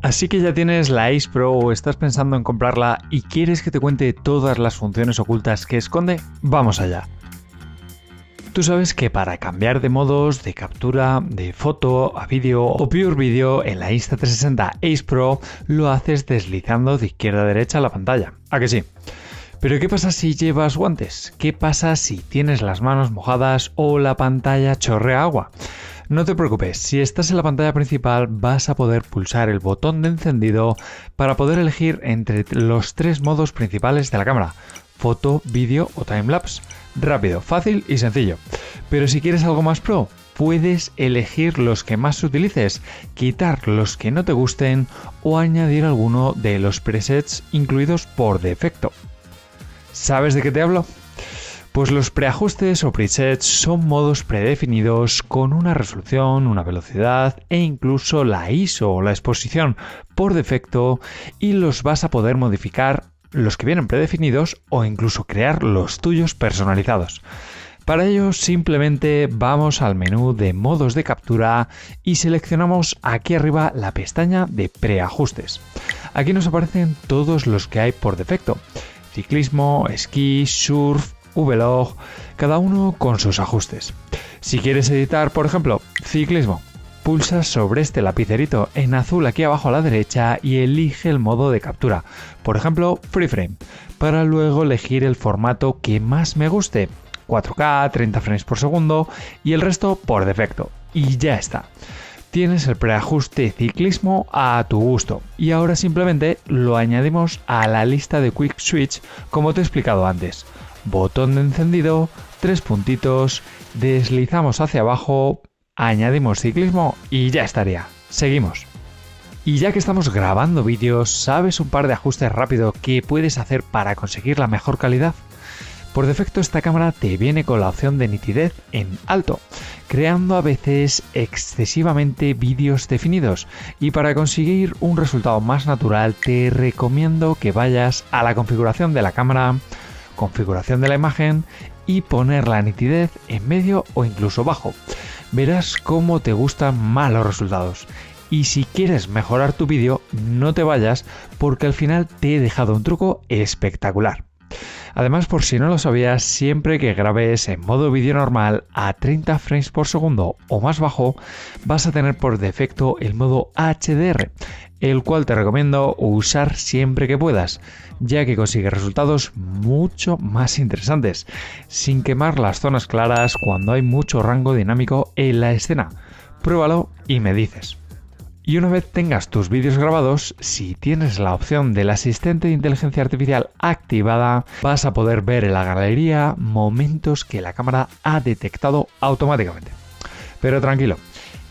Así que ya tienes la Ace Pro o estás pensando en comprarla y quieres que te cuente todas las funciones ocultas que esconde, vamos allá. Tú sabes que para cambiar de modos de captura, de foto a vídeo o pure vídeo en la Insta360 Ace Pro lo haces deslizando de izquierda a derecha la pantalla. ¿A que sí? Pero ¿qué pasa si llevas guantes? ¿Qué pasa si tienes las manos mojadas o la pantalla chorrea agua? No te preocupes, si estás en la pantalla principal vas a poder pulsar el botón de encendido para poder elegir entre los tres modos principales de la cámara: foto, vídeo o timelapse. Rápido, fácil y sencillo. Pero si quieres algo más pro, puedes elegir los que más utilices, quitar los que no te gusten o añadir alguno de los presets incluidos por defecto. ¿Sabes de qué te hablo? Pues los preajustes o presets son modos predefinidos con una resolución, una velocidad e incluso la ISO o la exposición por defecto, y los vas a poder modificar los que vienen predefinidos o incluso crear los tuyos personalizados. Para ello simplemente vamos al menú de modos de captura y seleccionamos aquí arriba la pestaña de preajustes. Aquí nos aparecen todos los que hay por defecto: ciclismo, esquí, surf, vlog, cada uno con sus ajustes. Si quieres editar, por ejemplo, ciclismo, pulsa sobre este lapicerito en azul aquí abajo a la derecha y elige el modo de captura, por ejemplo, Free Frame, para luego elegir el formato que más me guste, 4K, 30 frames por segundo y el resto por defecto. Y ya está. Tienes el preajuste ciclismo a tu gusto y ahora simplemente lo añadimos a la lista de Quick Switch como te he explicado antes. Botón de encendido, 3 puntitos, deslizamos hacia abajo, añadimos ciclismo y ya estaría. Seguimos. Y ya que estamos grabando vídeos, ¿sabes un par de ajustes rápidos que puedes hacer para conseguir la mejor calidad? Por defecto esta cámara te viene con la opción de nitidez en alto, creando a veces excesivamente vídeos definidos, y para conseguir un resultado más natural te recomiendo que vayas a la configuración de la cámara, configuración de la imagen y poner la nitidez en medio o incluso bajo. Verás cómo te gustan más los resultados. Y si quieres mejorar tu vídeo, no te vayas porque al final te he dejado un truco espectacular. Además, por si no lo sabías, siempre que grabes en modo vídeo normal a 30 frames por segundo o más bajo, vas a tener por defecto el modo HDR, el cual te recomiendo usar siempre que puedas, ya que consigue resultados mucho más interesantes, sin quemar las zonas claras cuando hay mucho rango dinámico en la escena. Pruébalo y me dices. Y una vez tengas tus vídeos grabados, si tienes la opción del asistente de inteligencia artificial activada, vas a poder ver en la galería momentos que la cámara ha detectado automáticamente. Pero tranquilo,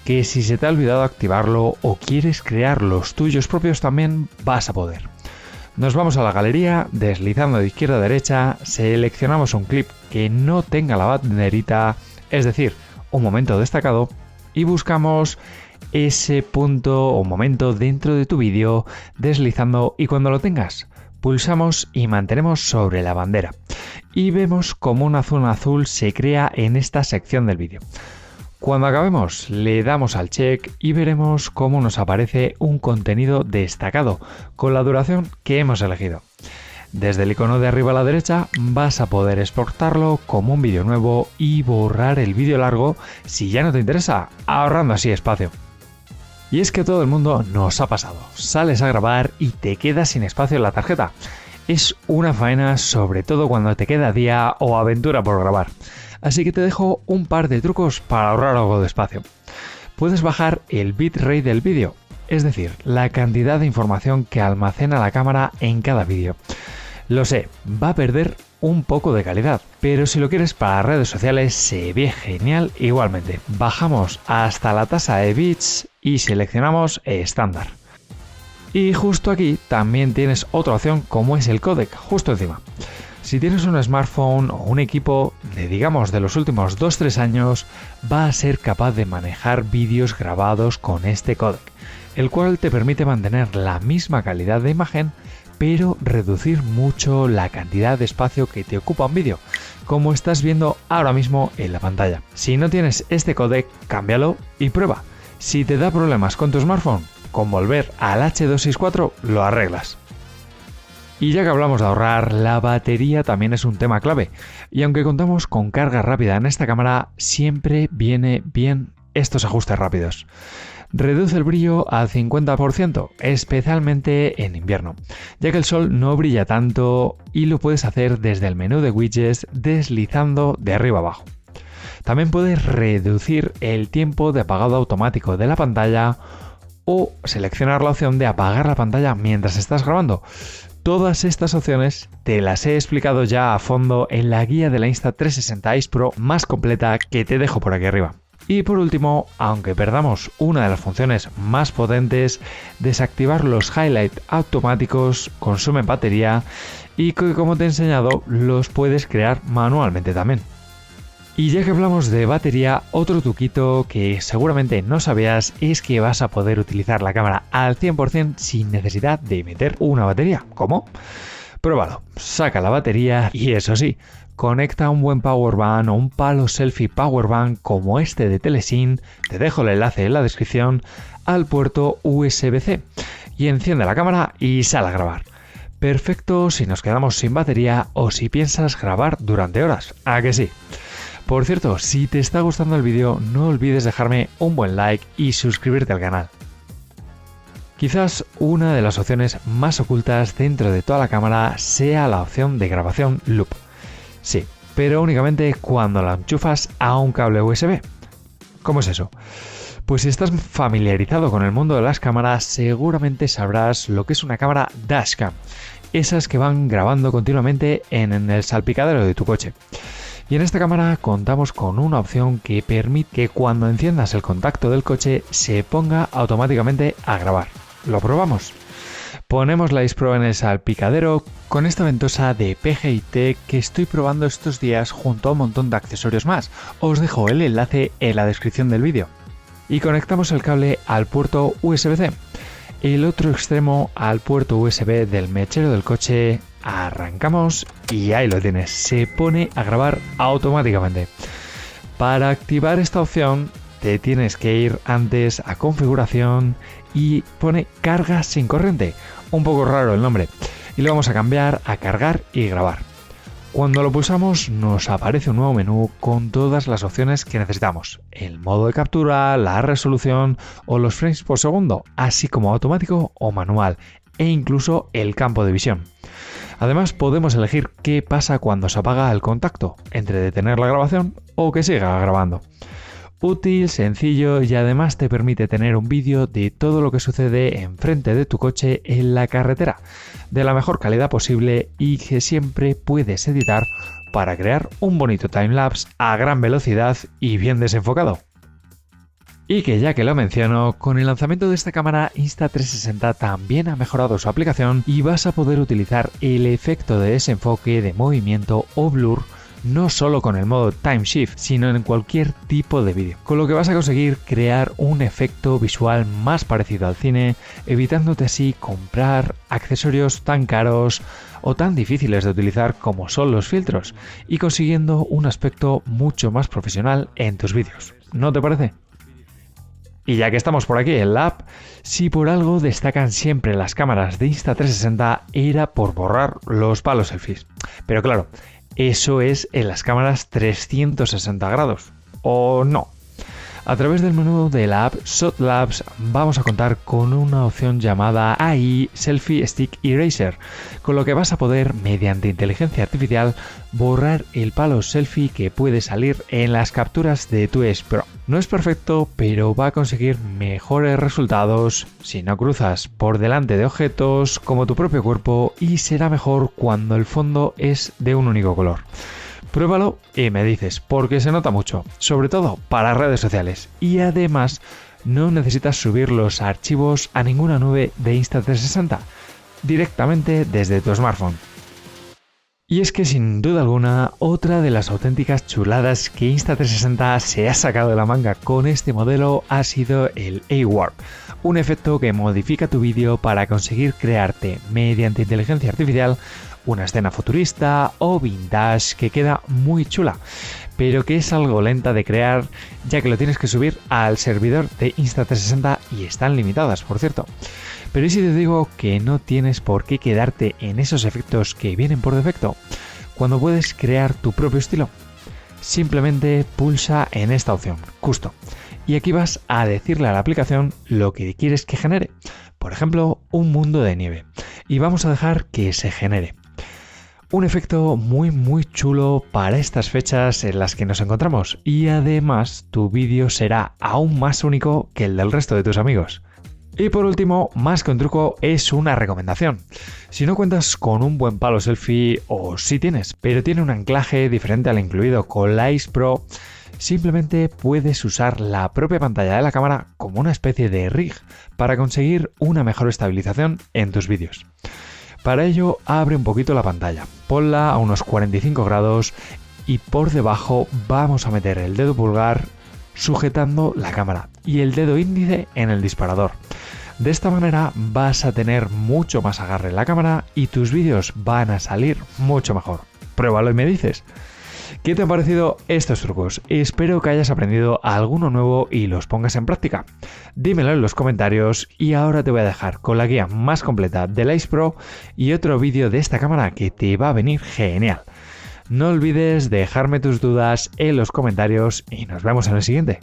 que si se te ha olvidado activarlo o quieres crear los tuyos propios también vas a poder. Nos vamos a la galería, deslizando de izquierda a derecha, seleccionamos un clip que no tenga la banderita, es decir, un momento destacado, y buscamos ese punto o momento dentro de tu vídeo deslizando, y cuando lo tengas pulsamos y mantenemos sobre la bandera y vemos como una zona azul se crea en esta sección del vídeo. Cuando acabemos le damos al check y veremos cómo nos aparece un contenido destacado con la duración que hemos elegido. Desde el icono de arriba a la derecha vas a poder exportarlo como un vídeo nuevo y borrar el vídeo largo si ya no te interesa, ahorrando así espacio. Y es que todo el mundo nos ha pasado. Sales a grabar y te quedas sin espacio en la tarjeta. Es una faena, sobre todo cuando te queda día o aventura por grabar. Así que te dejo un par de trucos para ahorrar algo de espacio. Puedes bajar el bitrate del vídeo, es decir, la cantidad de información que almacena la cámara en cada vídeo. Lo sé, va a perder un poco de calidad, pero si lo quieres para redes sociales se ve genial igualmente. Bajamos hasta la tasa de bits y seleccionamos estándar. Y justo aquí también tienes otra opción como es el codec, justo encima. Si tienes un smartphone o un equipo de los últimos 2-3 años, va a ser capaz de manejar vídeos grabados con este codec, el cual te permite mantener la misma calidad de imagen pero reducir mucho la cantidad de espacio que te ocupa un vídeo, como estás viendo ahora mismo en la pantalla. Si no tienes este codec, cámbialo y prueba. Si te da problemas con tu smartphone, con volver al H264 lo arreglas. Y ya que hablamos de ahorrar, la batería también es un tema clave. Y aunque contamos con carga rápida en esta cámara, siempre viene bien estos ajustes rápidos. Reduce el brillo al 50%, especialmente en invierno, ya que el sol no brilla tanto y lo puedes hacer desde el menú de widgets deslizando de arriba abajo. También puedes reducir el tiempo de apagado automático de la pantalla o seleccionar la opción de apagar la pantalla mientras estás grabando. Todas estas opciones te las he explicado ya a fondo en la guía de la Insta360 Ace Pro más completa que te dejo por aquí arriba. Y por último, aunque perdamos una de las funciones más potentes, desactivar los highlights automáticos consumen batería y que, como te he enseñado, los puedes crear manualmente también. Y ya que hablamos de batería, otro truquito que seguramente no sabías es que vas a poder utilizar la cámara al 100% sin necesidad de meter una batería. ¿Cómo? Pruébalo, saca la batería y eso sí, conecta un buen powerbank o un palo selfie powerbank como este de Telesin, te dejo el enlace en la descripción, al puerto USB-C y enciende la cámara y sal a grabar. Perfecto si nos quedamos sin batería o si piensas grabar durante horas, ¿a que sí? Por cierto, si te está gustando el vídeo, no olvides dejarme un buen like y suscribirte al canal. Quizás una de las opciones más ocultas dentro de toda la cámara sea la opción de grabación loop. Sí, pero únicamente cuando la enchufas a un cable USB. ¿Cómo es eso? Pues si estás familiarizado con el mundo de las cámaras, seguramente sabrás lo que es una cámara dashcam. Esas que van grabando continuamente en el salpicadero de tu coche. Y en esta cámara contamos con una opción que permite que cuando enciendas el contacto del coche se ponga automáticamente a grabar. ¿Lo probamos? Ponemos la Ace Pro en el salpicadero con esta ventosa de PGIT que estoy probando estos días junto a un montón de accesorios más. Os dejo el enlace en la descripción del vídeo. Y conectamos el cable al puerto USB-C. El otro extremo al puerto USB del mechero del coche. Arrancamos y ahí lo tienes, se pone a grabar automáticamente. Para activar esta opción te tienes que ir antes a configuración y pone carga sin corriente, un poco raro el nombre, y lo vamos a cambiar a cargar y grabar. Cuando lo pulsamos nos aparece un nuevo menú con todas las opciones que necesitamos, el modo de captura, la resolución o los frames por segundo, así como automático o manual, e incluso el campo de visión. Además podemos elegir qué pasa cuando se apaga el contacto, entre detener la grabación o que siga grabando. Útil, sencillo y además te permite tener un vídeo de todo lo que sucede enfrente de tu coche en la carretera, de la mejor calidad posible y que siempre puedes editar para crear un bonito timelapse a gran velocidad y bien desenfocado. Y que ya que lo menciono, con el lanzamiento de esta cámara Insta360 también ha mejorado su aplicación y vas a poder utilizar el efecto de desenfoque, de movimiento o blur no solo con el modo Time Shift, sino en cualquier tipo de vídeo. Con lo que vas a conseguir crear un efecto visual más parecido al cine, evitándote así comprar accesorios tan caros o tan difíciles de utilizar como son los filtros y consiguiendo un aspecto mucho más profesional en tus vídeos. ¿No te parece? Y ya que estamos por aquí en la app, si por algo destacan siempre las cámaras de Insta360 era por borrar los palos selfies. Pero claro, eso es en las cámaras 360 grados. ¿O no? A través del menú de la app Shot Labs vamos a contar con una opción llamada AI Selfie Stick Eraser, con lo que vas a poder, mediante inteligencia artificial, borrar el palo selfie que puede salir en las capturas de tu Ace Pro. No es perfecto, pero va a conseguir mejores resultados si no cruzas por delante de objetos como tu propio cuerpo y será mejor cuando el fondo es de un único color. Pruébalo y me dices, porque se nota mucho, sobre todo para redes sociales. Y además, no necesitas subir los archivos a ninguna nube de Insta360, directamente desde tu smartphone. Y es que sin duda alguna, otra de las auténticas chuladas que Insta360 se ha sacado de la manga con este modelo ha sido el A-Warp, un efecto que modifica tu vídeo para conseguir crearte, mediante inteligencia artificial, una escena futurista o vintage que queda muy chula, pero que es algo lenta de crear ya que lo tienes que subir al servidor de Insta360 y están limitadas, por cierto. Pero ¿y si te digo que no tienes por qué quedarte en esos efectos que vienen por defecto, cuando puedes crear tu propio estilo? Simplemente pulsa en esta opción, Custom, y aquí vas a decirle a la aplicación lo que quieres que genere. Por ejemplo, un mundo de nieve. Y vamos a dejar que se genere. Un efecto muy chulo para estas fechas en las que nos encontramos. Y además, tu vídeo será aún más único que el del resto de tus amigos. Y por último, más que un truco, es una recomendación. Si no cuentas con un buen palo selfie, o sí tienes, pero tiene un anclaje diferente al incluido con la Ace Pro, simplemente puedes usar la propia pantalla de la cámara como una especie de rig para conseguir una mejor estabilización en tus vídeos. Para ello, abre un poquito la pantalla, ponla a unos 45 grados y por debajo vamos a meter el dedo pulgar sujetando la cámara y el dedo índice en el disparador. De esta manera vas a tener mucho más agarre en la cámara y tus vídeos van a salir mucho mejor. Pruébalo y me dices. ¿Qué te han parecido estos trucos? Espero que hayas aprendido alguno nuevo y los pongas en práctica. Dímelo en los comentarios y ahora te voy a dejar con la guía más completa del Ace Pro y otro vídeo de esta cámara que te va a venir genial. No olvides dejarme tus dudas en los comentarios y nos vemos en el siguiente.